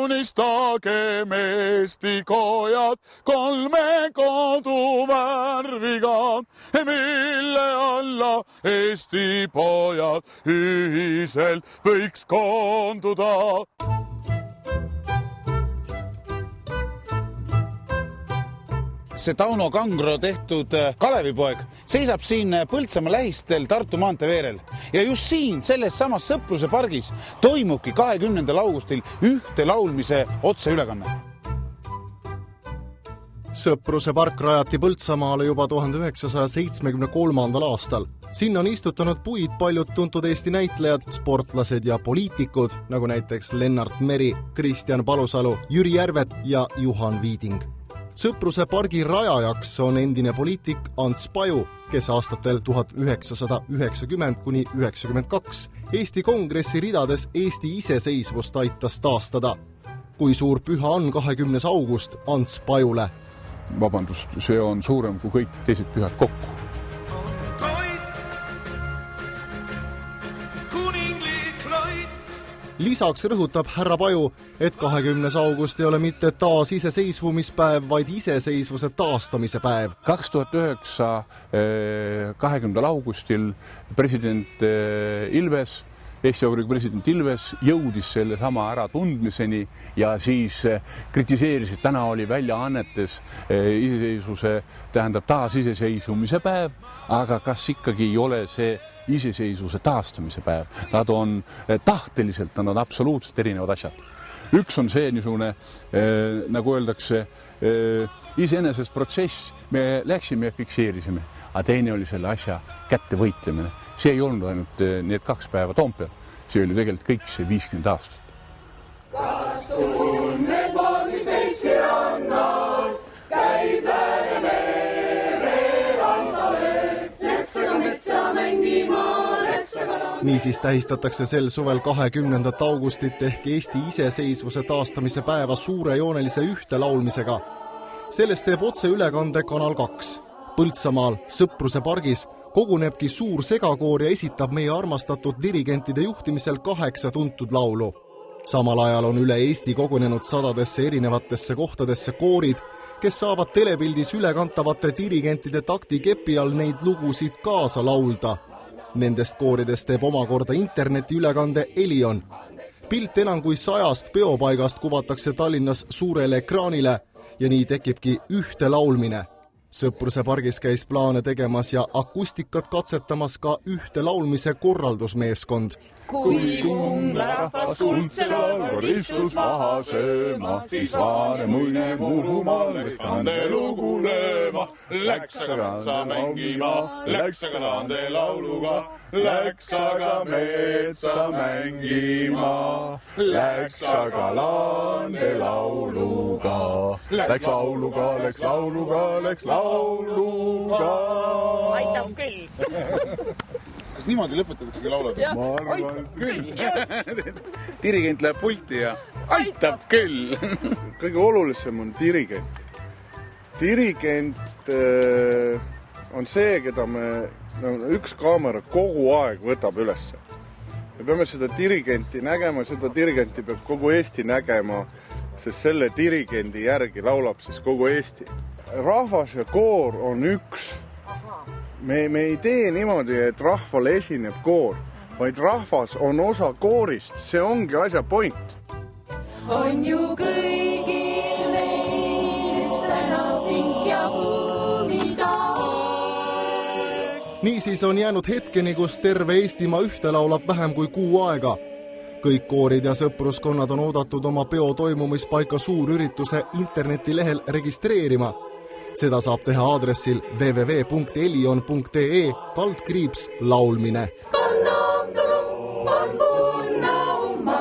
unistagem Eesti kojad kolme koduvärviga, mille alla Eesti pojad ühiselt võiks koonduda. See Tauno Kangro tehtud Kalevipoeg seisab siin Põltsamaa lähistel Tartu maantee veerel. Ja just siin, selles samas Sõpruse pargis, toimubki 20. augustil ühte laulmise otseülekanne. Sõpruse park rajati Põltsamaale juba 1973. aastal. Sinna on istutanud puid paljud tuntud Eesti näitlejad, sportlased ja poliitikud, nagu näiteks Lennart Meri, Kristjan Palusalu, Jüri Järvet ja Juhan Viiding. Sõpruse pargi rajajaks on endine poliitik Ants Paju, kes aastatel 1990–92 Eesti Kongressi ridades Eesti iseseisvust aitas taastada. Kui suur püha on 20. august Ants Pajule? Vabandust, see on suurem kui kõik teised pühad kokku. Lisaks rõhutab härra Paju, et 20. august ei ole mitte taas iseseisvumispäev, vaid iseseisvuse taastamise päev. 2009. 20. augustil president Ilves, Eesti Vabariigi president Ilves jõudis selle sama ära tundmiseni ja siis kritiseeris, et täna oli väljaannetes iseseisvuse, tähendab taasiseseisvumise päev, aga kas ikkagi ei ole see iseseisvuse taastamise päev. Nad on tahteliselt, nad on absoluutselt erinevad asjad. Üks on see niisugune, nagu öeldakse, iseenesest protsess, me läksime ja fikseerisime, aga teine oli selle asja kätte võitlemine. See ei olnud ainult need 2 päeva Toompeal, see oli tegelikult kõik see 50 aastat. Kas tunned Margis Peipsi rannal, käib Läänemere rannale, läksaga metsa mängima, läksaga... Niisiis tähistatakse sel suvel 20. augustit ehk Eesti iseseisvuse taastamise päeva suurejoonelise ühte laulmisega. Sellest teeb otse ülekande Kanal 2. Põltsamaal, Sõpruse pargis, kogunebki suur segakoor ja esitab meie armastatud dirigentide juhtimisel 8 tuntud laulu. Samal ajal on üle Eesti kogunenud sadadesse erinevatesse kohtadesse koorid, kes saavad telepildis ülekantavate dirigentide takti kepi all neid lugusid kaasa laulda. Nendest kooridest teeb omakorda interneti ülekande Elion. Pilt enam kui 100 peopaigast kuvatakse Tallinnas suurele ekraanile ja nii tekibki ühte laulmine. Sõpruse pargis käis plaane tegemas ja akustikat katsetamas ka ühte laulmise korraldusmeeskond. Kui kummla rahvas kuldsel ristus maha sööma, siis vaane muine murumaalist ande lugu lööma. Läks aga sa mängima, läks aga lande lauluga, läks aga metsa mängima, läks aga lande lauluga, läks lauluga, läks lauluga, läks lauluga. Aitab küll. Kas niimoodi lõpetataksegi laulada? Aitab küll. Dirigent läheb pulti ja aitab küll. Kõige olulisem on dirigent. Dirigent on see, keda üks kaamera kogu aeg võtab ülesse. Me peame seda dirigenti nägema, seda dirigenti peab kogu Eesti nägema, sest selle dirigendi järgi laulab siis kogu Eesti. Rahvas ja koor on üks. Me ei tee niimoodi, et rahvale esineb koor, vaid rahvas on osa koorist. See ongi asja point. On ju kõigil meil üks tänav pink ja huumida. Niisiis on jäänud hetkeni, kus terve Eestimaa ühte laulab vähem kui kuu aega. Kõik koorid ja sõpruskonnad on oodatud oma peo toimumispaika suurürituse internetilehel registreerima. Seda saab teha aadressil www.elion.ee/laulmine. Panna umma,